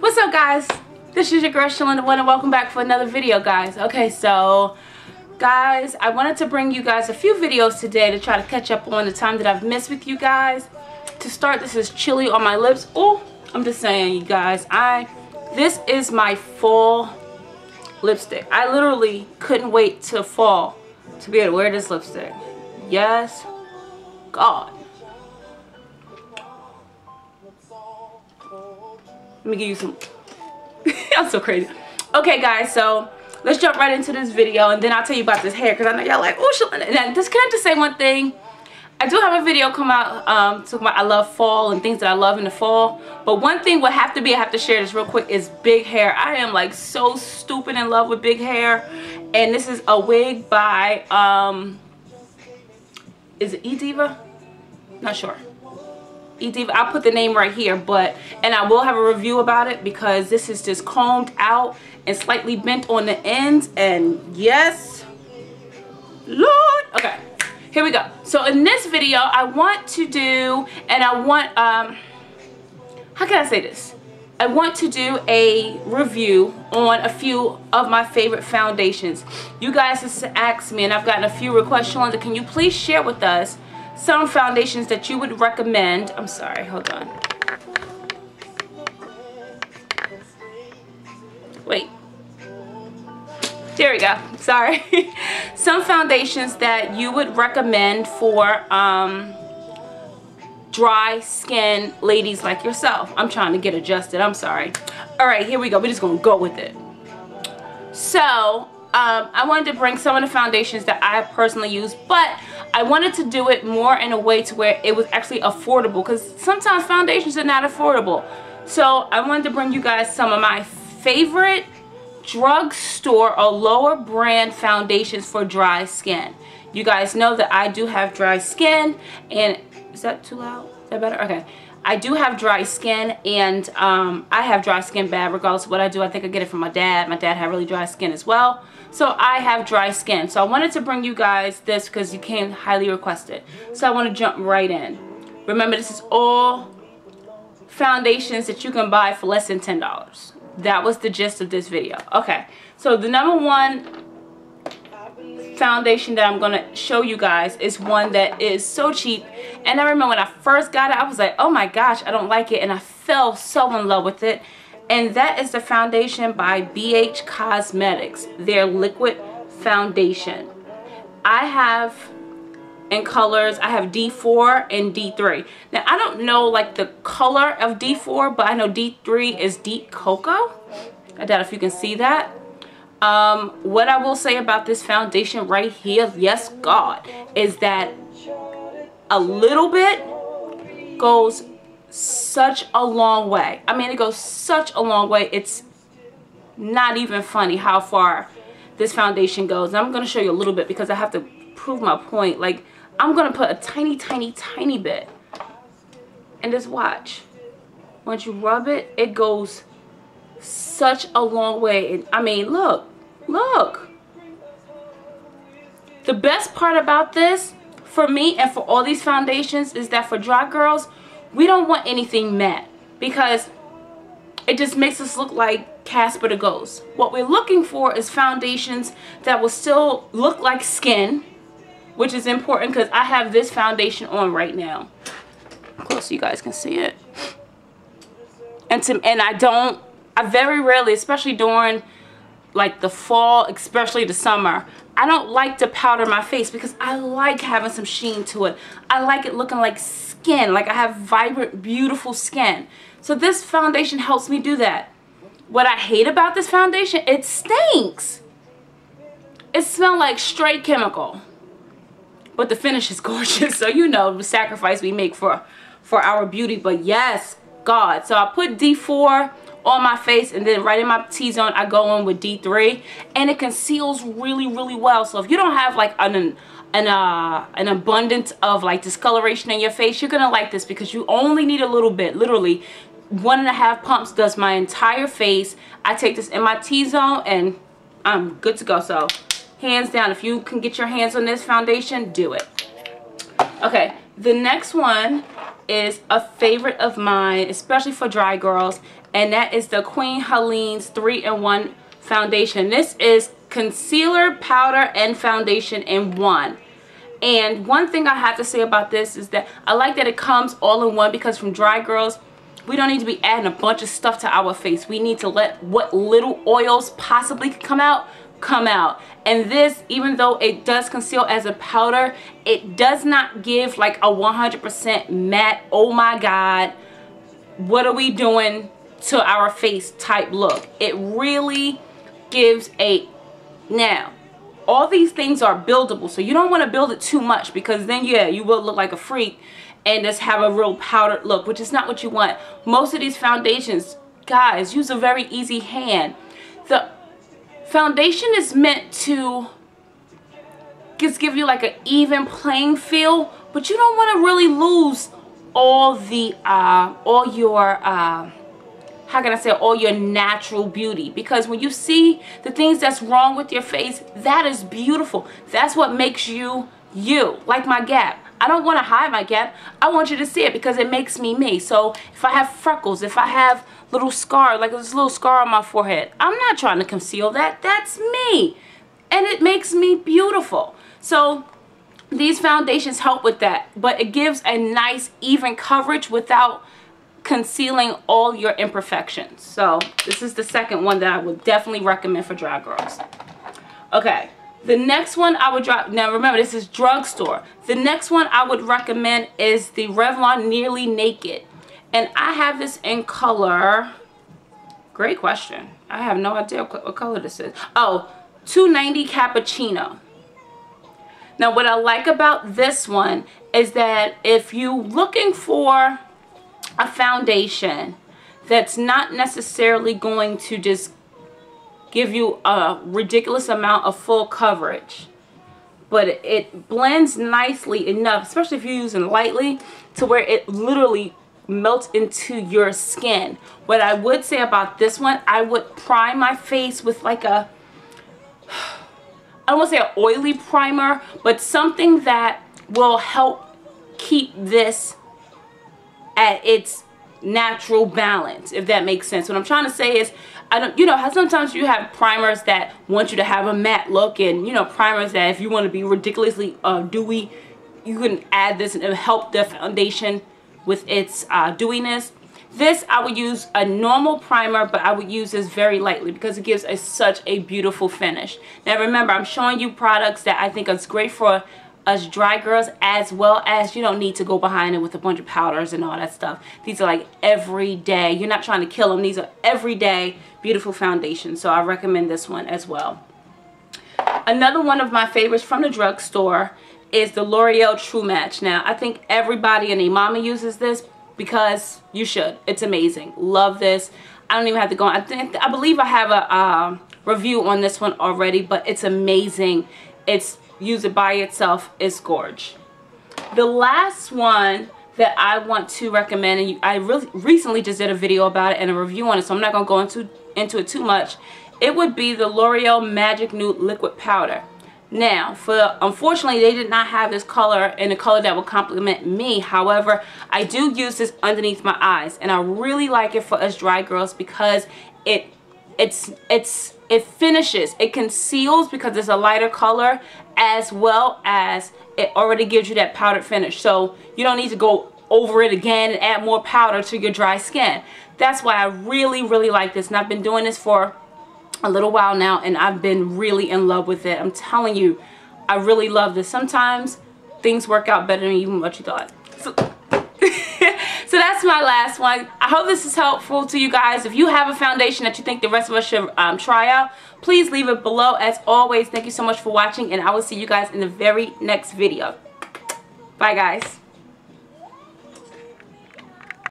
What's up, guys? This is your girl SHLINDA1 and welcome back for another video, guys. Okay, so guys, I wanted to bring you guys a few videos today to try to catch up on the time that I've missed with you guys. To start, this is chili on my lips. Oh, I'm just saying, you guys, this is my fall lipstick. I literally couldn't wait till fall to be able to wear this lipstick. Yes, God. Let me give you some. I'm so crazy. Okay, guys, so let's jump right into this video and then I'll tell you about this hair because I know y'all like, oh, SHLINDA. And can I just say one thing? I do have a video come out talking about I love fall and things that I love in the fall. But one thing would have to be, I have to share this real quick, is big hair. I am like so stupid in love with big hair. And this is a wig by, is it eDiva? Not sure. eDiva, I'll put the name right here, and I will have a review about it because this is just combed out and slightly bent on the ends, and yes, Lord. Okay, here we go. So in this video, I want to do, and I want, how can I say this? I want to do a review on a few of my favorite foundations. You guys just asked me, and I've gotten a few requests, SHLINDA, can you please share with us some foundations that you would recommend? I'm sorry, hold on. Wait. There we go. Sorry. Some foundations that you would recommend for dry skin ladies like yourself. I'm trying to get adjusted. I'm sorry. All right, here we go. We're just going to go with it. So, I wanted to bring some of the foundations that I personally use, but I wanted to do it more in a way to where it was actually affordable, because sometimes foundations are not affordable. So I wanted to bring you guys some of my favorite drugstore or lower brand foundations for dry skin. You guys know that I do have dry skin, and is that too loud? Is that better? Okay. I do have dry skin, and I have dry skin bad regardless of what I do. I think I get it from my dad. My dad had really dry skin as well. So I have dry skin. So I wanted to bring you guys this because you came highly requested. So I want to jump right in. Remember, this is all foundations that you can buy for less than $10. That was the gist of this video. Okay, so the number one foundation that I'm going to show you guys is one that is so cheap, and I remember when I first got it, I was like, oh my gosh, I don't like it, and I fell so in love with it, and that is the foundation by BHCosmetics, their liquid foundation. I have in colors, I have D4 and D3. Now I don't know like the color of D4, but I know D3 is deep cocoa. I doubt if you can see that. What I will say about this foundation right here, yes God, is that a little bit goes such a long way. I mean, it goes such a long way. It's not even funny how far this foundation goes. And I'm going to show you a little bit because I have to prove my point. Like, I'm going to put a tiny, tiny, tiny bit. And just watch. Once you rub it, it goes such a long way. And I mean, look. The best part about this for me and for all these foundations is that for dry girls, we don't want anything matte because it just makes us look like Casper the Ghost. What we're looking for is foundations that will still look like skin, which is important because I have this foundation on right now. Close so you guys can see it. And I very rarely, especially during like the fall, especially the summer, I don't like to powder my face because I like having some sheen to it. I like it looking like skin, like I have vibrant, beautiful skin. So this foundation helps me do that. What I hate about this foundation, it stinks. It smells like straight chemical. But the finish is gorgeous, so you know the sacrifice we make for our beauty. But yes, God. So I put D4 on my face, and then right in my T-zone I go in with D3, and it conceals really, really well. So if you don't have like an abundance of like discoloration in your face, you're gonna like this because you only need a little bit. Literally 1.5 pumps does my entire face. I take this in my T-zone and I'm good to go. So hands down, if you can get your hands on this foundation, do it. Okay, the next one is a favorite of mine, especially for dry girls, and that is the Queen Helene's 3-in-1 foundation. This is concealer, powder, and foundation in one. And one thing I have to say about this is that I like that it comes all in one, because from dry girls, we don't need to be adding a bunch of stuff to our face. We need to let what little oils possibly come out, come out. And this, even though it does conceal as a powder, it does not give like a 100% matte, oh my god, what are we doing to our face type look. It really gives a, now all these things are buildable, so you don't want to build it too much, because then yeah, you will look like a freak and just have a real powdered look, which is not what you want. Most of these foundations, guys, use a very easy hand. The foundation is meant to just give you like an even playing field, but you don't want to really lose all the all your how can I say, all your natural beauty, because when you see the things that's wrong with your face, that is beautiful. That's what makes you you. Like my gap, I don't want to hide my gap. I want you to see it because it makes me me. So if I have freckles, if I have little scar, like this little scar on my forehead, I'm not trying to conceal that. That's me, and it makes me beautiful. So these foundations help with that, but it gives a nice even coverage without concealing all your imperfections. So this is the second one that I would definitely recommend for dry girls. Okay, the next one I would drop, now remember this is drugstore. The next one I would recommend is the Revlon Nearly Naked, and I have this in color, great question, I have no idea what color this is. Oh, 290 Cappuccino. Now what I like about this one is that if you're looking for a foundation that's not necessarily going to just give you a ridiculous amount of full coverage, but it blends nicely enough, especially if you're using lightly, to where it literally melts into your skin. What I would say about this one, I would prime my face with like a, I don't want to say an oily primer, but something that will help keep this at its natural balance, if that makes sense. What I'm trying to say is, I don't, you know how sometimes you have primers that want you to have a matte look, and you know, primers that if you want to be ridiculously dewy, you can add this and it'll help the foundation with its dewiness. This I would use a normal primer, but I would use this very lightly because it gives such a beautiful finish. Now remember, I'm showing you products that I think is great for us dry girls, as well as you don't need to go behind it with a bunch of powders and all that stuff. These are like everyday, you're not trying to kill them, these are everyday beautiful foundations, so I recommend this one as well. Another one of my favorites from the drugstore is the L'Oreal True Match. Now I think everybody and their mama uses this, because you should. It's amazing. Love this. I don't even have to go on. I believe I have a review on this one already, but it's amazing. It's, use it by itself, it's gorge. The last one that I want to recommend, and I really recently just did a video about it and a review on it, so I'm not going to go into it too much. It would be the L'Oreal Magic Nude Liquid Powder. Now, unfortunately, they did not have this color in a color that would complement me. However, I do use this underneath my eyes, and I really like it for us dry girls because it finishes, it conceals because it's a lighter color, as well as it already gives you that powdered finish. So you don't need to go over it again and add more powder to your dry skin. That's why I really, really like this, and I've been doing this for a little while now, and I've been really in love with it. I'm telling you, I really love this. Sometimes things work out better than even what you thought. So that's my last one. I hope this is helpful to you guys. If you have a foundation that you think the rest of us should try out, please leave it below. As always, thank you so much for watching, and I will see you guys in the very next video. Bye guys.